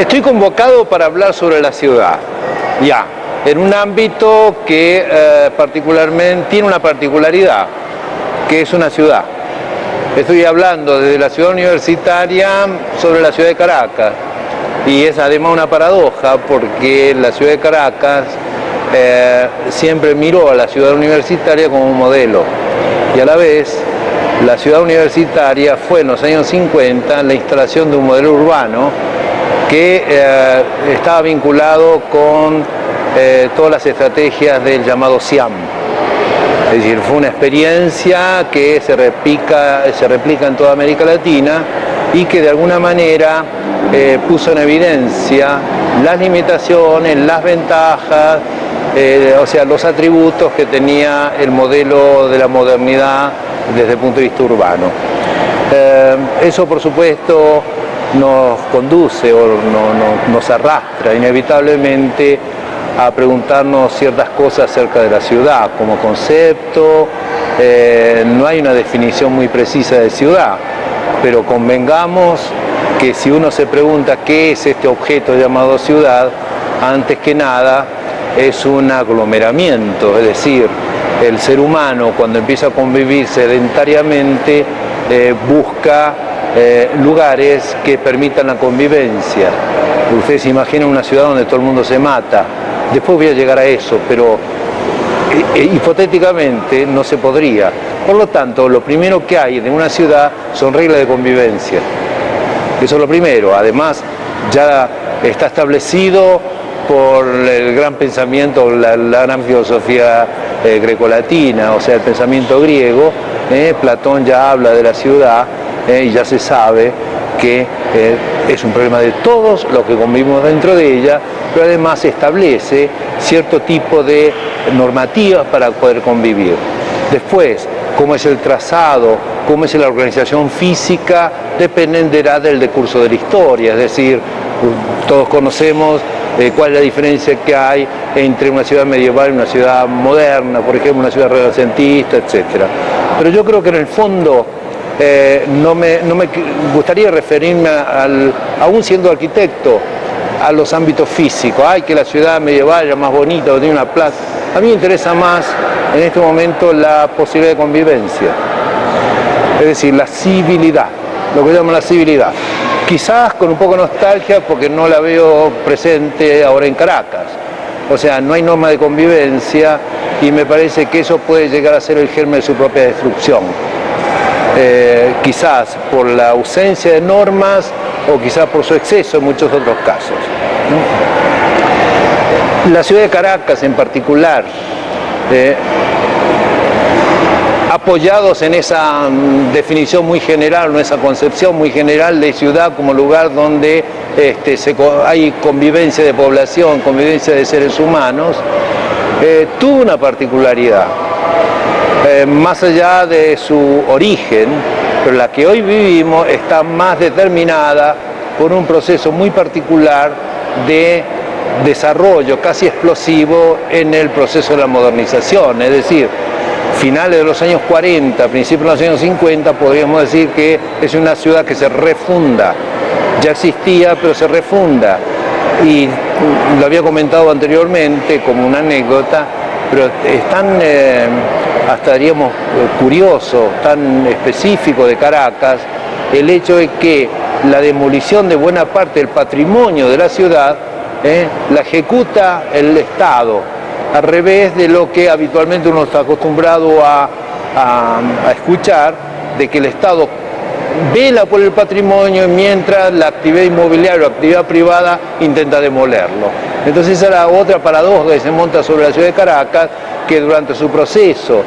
Estoy convocado para hablar sobre la ciudad, ya, en un ámbito que particularmente tiene una particularidad, que es una ciudad. Estoy hablando desde la ciudad universitaria sobre la ciudad de Caracas, y es además una paradoja porque la ciudad de Caracas siempre miró a la ciudad universitaria como un modelo, y a la vez la ciudad universitaria fue en los años 50 la instalación de un modelo urbano que estaba vinculado con todas las estrategias del llamado SIAM. Es decir, fue una experiencia que se replica en toda América Latina y que de alguna manera puso en evidencia las limitaciones, las ventajas, o sea, los atributos que tenía el modelo de la modernidad desde el punto de vista urbano. Eso, por supuesto, nos conduce o nos arrastra inevitablemente a preguntarnos ciertas cosas acerca de la ciudad como concepto. No hay una definición muy precisa de ciudad, pero convengamos que si uno se pregunta qué es este objeto llamado ciudad, antes que nada es un aglomeramiento, es decir, el ser humano cuando empieza a convivir sedentariamente busca lugares que permitan la convivencia. Ustedes se imaginan una ciudad donde todo el mundo se mata. Después voy a llegar a eso, pero hipotéticamente no se podría. Por lo tanto, lo primero que hay en una ciudad son reglas de convivencia. Eso es lo primero. Además, ya está establecido por el gran pensamiento, la gran filosofía grecolatina, o sea, el pensamiento griego. Platón ya habla de la ciudad y ya se sabe que es un problema de todos los que convivimos dentro de ella, pero además establece cierto tipo de normativas para poder convivir. Después, cómo es el trazado, cómo es la organización física, dependerá del decurso de la historia, es decir, todos conocemos cuál es la diferencia que hay entre una ciudad medieval y una ciudad moderna, por ejemplo, una ciudad renacentista, etc. Pero yo creo que en el fondo no me gustaría referirme, aún siendo arquitecto, a los ámbitos físicos. Ay, que la ciudad medieval era más bonita, tenía una plaza. A mí me interesa más en este momento la posibilidad de convivencia, es decir, la civilidad, lo que llaman la civilidad. Quizás con un poco de nostalgia porque no la veo presente ahora en Caracas. O sea, no hay norma de convivencia y me parece que eso puede llegar a ser el germen de su propia destrucción. Quizás por la ausencia de normas o quizás por su exceso en muchos otros casos, ¿no? La ciudad de Caracas en particular, apoyados en esa definición muy general, en esa concepción muy general de ciudad como lugar donde hay convivencia de población, convivencia de seres humanos, tuvo una particularidad. Más allá de su origen, pero la que hoy vivimos está más determinada por un proceso muy particular de desarrollo casi explosivo en el proceso de la modernización, es decir, finales de los años 40, principios de los años 50, podríamos decir que es una ciudad que se refunda, ya existía pero se refunda, y lo había comentado anteriormente como una anécdota, pero es tan, hasta diríamos, curioso, tan específico de Caracas, el hecho de que la demolición de buena parte del patrimonio de la ciudad la ejecuta el Estado, al revés de lo que habitualmente uno está acostumbrado a escuchar, de que el Estado vela por el patrimonio mientras la actividad inmobiliaria o actividad privada intenta demolerlo. Entonces esa era otra paradoja que se monta sobre la ciudad de Caracas, que durante su proceso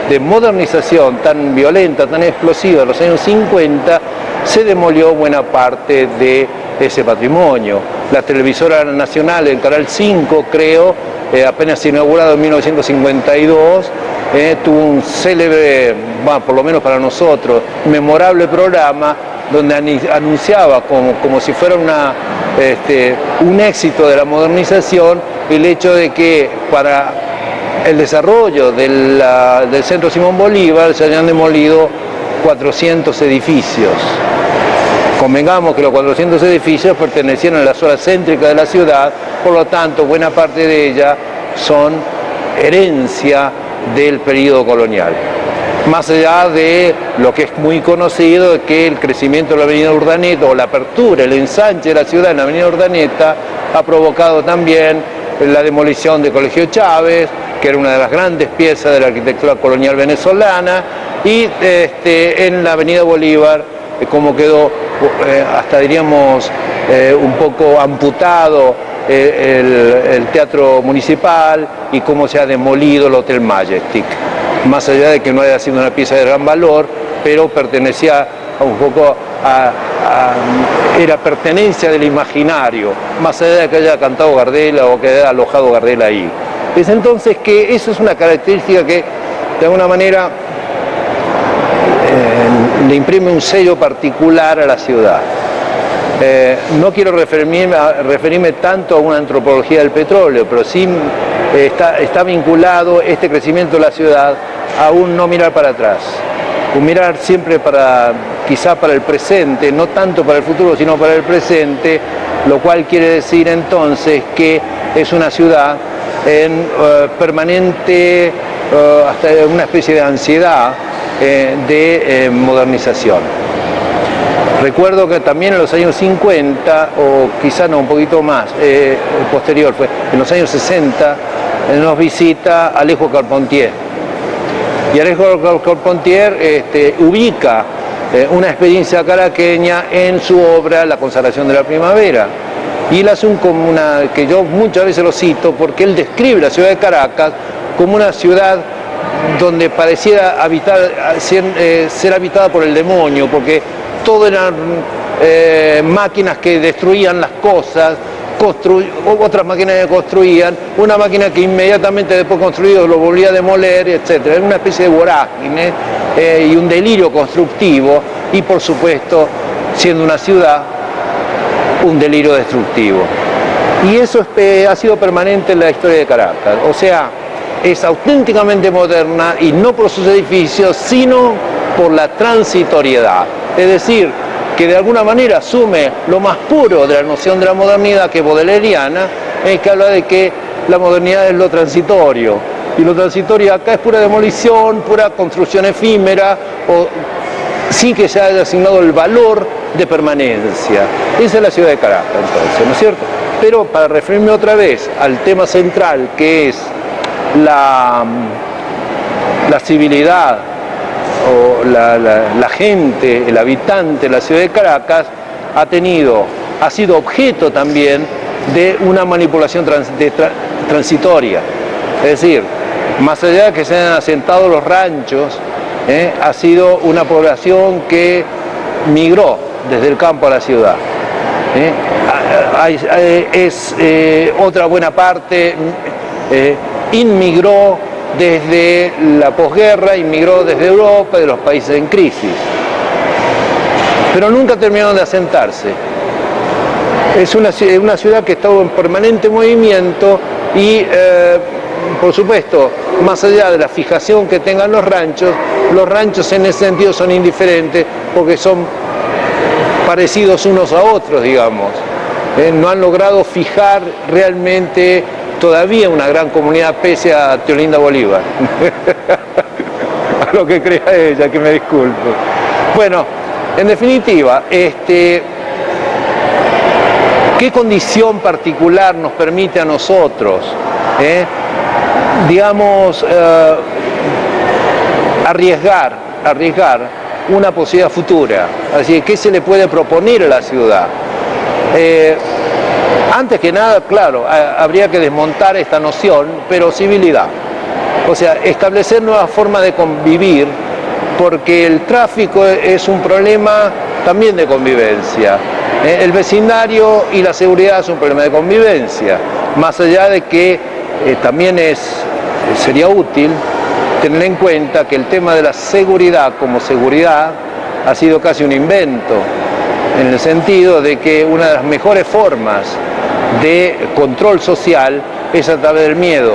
de modernización tan violenta, tan explosiva en los años 50, se demolió buena parte de ese patrimonio. La televisora nacional, el Canal 5, creo, apenas inaugurado en 1952, tuvo un célebre, por lo menos para nosotros, memorable programa donde anunciaba como si fuera un éxito de la modernización el hecho de que para el desarrollo del Centro Simón Bolívar se hayan demolido 400 edificios, Convengamos que los 400 edificios pertenecían a la zona céntrica de la ciudad, por lo tanto, buena parte de ella son herencia del periodo colonial. Más allá de lo que es muy conocido, de que el crecimiento de la avenida Urdaneta, o la apertura, el ensanche de la ciudad en la avenida Urdaneta, ha provocado también la demolición de Colegio Chávez, que era una de las grandes piezas de la arquitectura colonial venezolana, y en la avenida Bolívar, como quedó hasta diríamos un poco amputado el teatro municipal, y cómo se ha demolido el Hotel Majestic, más allá de que no haya sido una pieza de gran valor, pero pertenecía un poco era pertenencia del imaginario, más allá de que haya cantado Gardel o que haya alojado Gardel ahí. Es entonces que eso es una característica que de alguna manera le imprime un sello particular a la ciudad. No quiero referirme tanto a una antropología del petróleo, pero sí está vinculado este crecimiento de la ciudad a un no mirar para atrás, un mirar siempre quizá para el presente, no tanto para el futuro, sino para el presente, lo cual quiere decir entonces que es una ciudad en permanente, hasta una especie de ansiedad de modernización. Recuerdo que también en los años 50, o quizá no, un poquito más, posterior, fue en los años 60, nos visita Alejo Carpentier. Y Alejo Carpentier ubica una experiencia caraqueña en su obra La consagración de la primavera. Y él hace que yo muchas veces lo cito, porque él describe la ciudad de Caracas como una ciudad donde pareciera ser habitada por el demonio, porque todo eran máquinas que destruían las cosas, otras máquinas que construían, una máquina que inmediatamente después construido lo volvía a demoler, etc. Era una especie de vorágine y un delirio constructivo, y por supuesto, siendo una ciudad, un delirio destructivo. Y eso ha sido permanente en la historia de Caracas, o sea, es auténticamente moderna, y no por sus edificios, sino por la transitoriedad. Es decir, que de alguna manera asume lo más puro de la noción de la modernidad, que es bodeleriana, que habla de que la modernidad es lo transitorio, y lo transitorio acá es pura demolición, pura construcción efímera, o sin que se haya asignado el valor de permanencia. Esa es la ciudad de Caracas, entonces, ¿no es cierto? Pero para referirme otra vez al tema central, que es la civilidad, o la gente, el habitante de la ciudad de Caracas, ha sido objeto también de una manipulación transitoria. Es decir, más allá de que se hayan asentado los ranchos, ha sido una población que migró desde el campo a la ciudad. Otra buena parte inmigró desde la posguerra, inmigró desde Europa, de los países en crisis, pero nunca terminaron de asentarse. Es una ciudad que está en permanente movimiento y, por supuesto, más allá de la fijación que tengan los ranchos en ese sentido son indiferentes, porque son parecidos unos a otros, digamos. No han logrado fijar realmente todavía una gran comunidad, pese a Teolinda Bolívar. A lo que crea ella, que me disculpe. Bueno, en definitiva, ¿qué condición particular nos permite a nosotros, digamos, arriesgar una posibilidad futura? Así que, ¿qué se le puede proponer a la ciudad? Antes que nada, claro, habría que desmontar esta noción, pero civilidad. O sea, establecer nuevas formas de convivir, porque el tráfico es un problema también de convivencia. El vecindario y la seguridad es un problema de convivencia, más allá de que también sería útil tener en cuenta que el tema de la seguridad como seguridad ha sido casi un invento, en el sentido de que una de las mejores formas de control social es a través del miedo,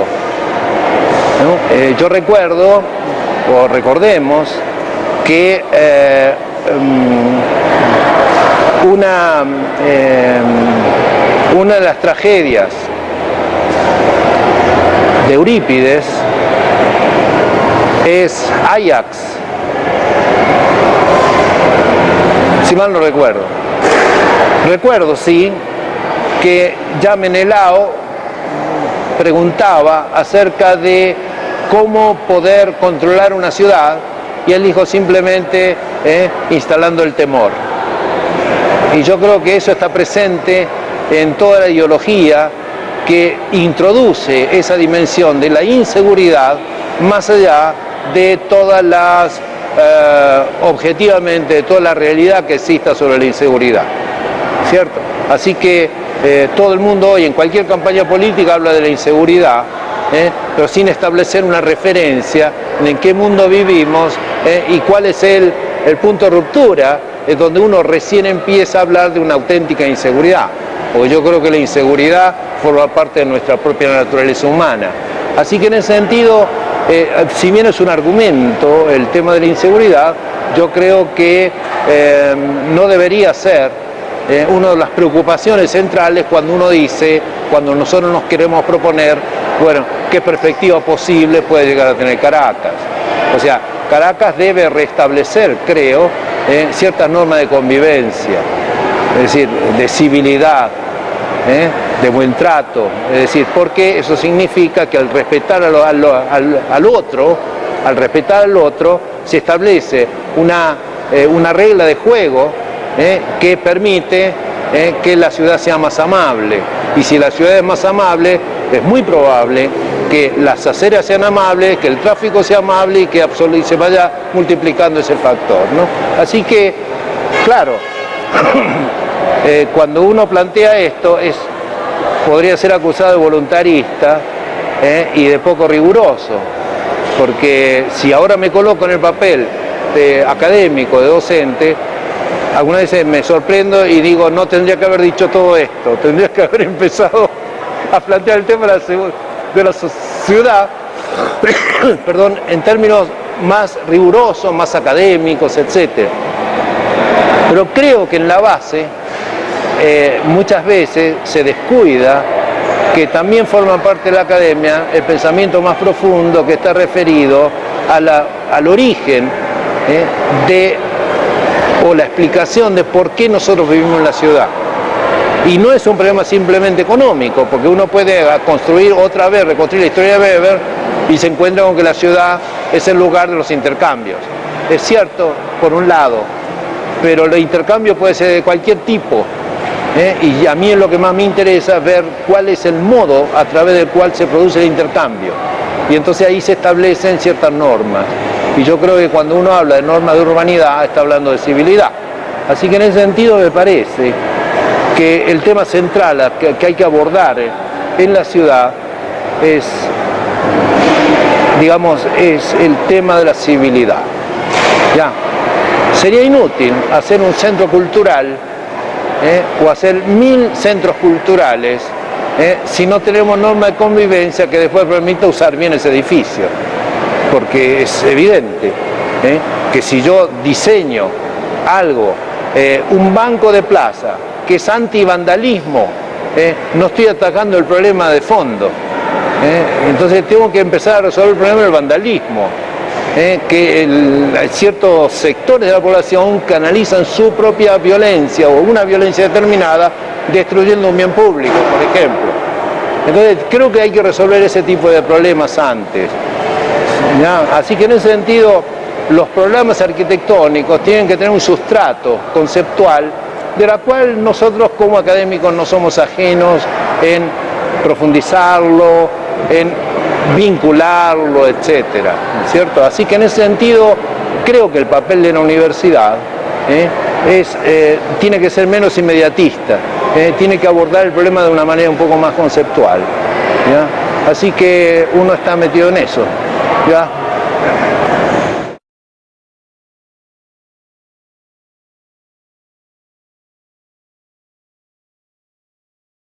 ¿no? Yo recuerdo, o recordemos, que una de las tragedias de Eurípides es Ajax, si mal no recuerdo. Recuerdo, sí, que ya Menelao preguntaba acerca de cómo poder controlar una ciudad y él dijo simplemente instalando el temor. Y yo creo que eso está presente en toda la ideología que introduce esa dimensión de la inseguridad más allá de todas las, objetivamente, de toda la realidad que exista sobre la inseguridad, ¿cierto? Así que todo el mundo hoy en cualquier campaña política habla de la inseguridad, pero sin establecer una referencia en qué mundo vivimos y cuál es el punto de ruptura, es donde uno recién empieza a hablar de una auténtica inseguridad, porque yo creo que la inseguridad forma parte de nuestra propia naturaleza humana. Así que en ese sentido, si bien es un argumento el tema de la inseguridad, yo creo que no debería ser una de las preocupaciones centrales cuando uno dice, cuando nosotros nos queremos proponer, bueno, qué perspectiva posible puede llegar a tener Caracas. O sea, Caracas debe restablecer, creo, ciertas normas de convivencia, es decir, de civilidad, de buen trato, es decir, porque eso significa que al respetar al otro, se establece una regla de juego que permite que la ciudad sea más amable, y si la ciudad es más amable, es muy probable que las aceras sean amables, que el tráfico sea amable y que se vaya multiplicando ese factor, ¿no? Así que, claro, cuando uno plantea esto, podría ser acusado de voluntarista y de poco riguroso, porque si ahora me coloco en el papel de académico, de docente, algunas veces me sorprendo y digo, no tendría que haber dicho todo esto, tendría que haber empezado a plantear el tema de la ciudad, perdón, en términos más rigurosos, más académicos, etc. Pero creo que en la base muchas veces se descuida que también forma parte de la academia el pensamiento más profundo que está referido al origen o la explicación de por qué nosotros vivimos en la ciudad. Y no es un problema simplemente económico, porque uno puede reconstruir la historia de Weber y se encuentra con que la ciudad es el lugar de los intercambios. Es cierto, por un lado, pero el intercambio puede ser de cualquier tipo, y a mí es lo que más me interesa, ver cuál es el modo a través del cual se produce el intercambio. Y entonces ahí se establecen ciertas normas. Y yo creo que cuando uno habla de normas de urbanidad, está hablando de civilidad. Así que en ese sentido me parece que el tema central que hay que abordar en la ciudad es el tema de la civilidad. Ya. Sería inútil hacer un centro cultural o hacer 1000 centros culturales si no tenemos normas de convivencia que después permita usar bien ese edificio. Porque es evidente que si yo diseño algo, un banco de plaza, que es anti-vandalismo, no estoy atacando el problema de fondo. Entonces tengo que empezar a resolver el problema del vandalismo, que ciertos sectores de la población canalizan su propia violencia o una violencia determinada destruyendo un bien público, por ejemplo. Entonces creo que hay que resolver ese tipo de problemas antes. ¿Ya? Así que en ese sentido los problemas arquitectónicos tienen que tener un sustrato conceptual de la cual nosotros como académicos no somos ajenos en profundizarlo, en vincularlo, etcétera, ¿cierto? Así que en ese sentido creo que el papel de la universidad tiene que ser menos inmediatista, tiene que abordar el problema de una manera un poco más conceptual, ¿ya? Así que uno está metido en eso, ¿ya?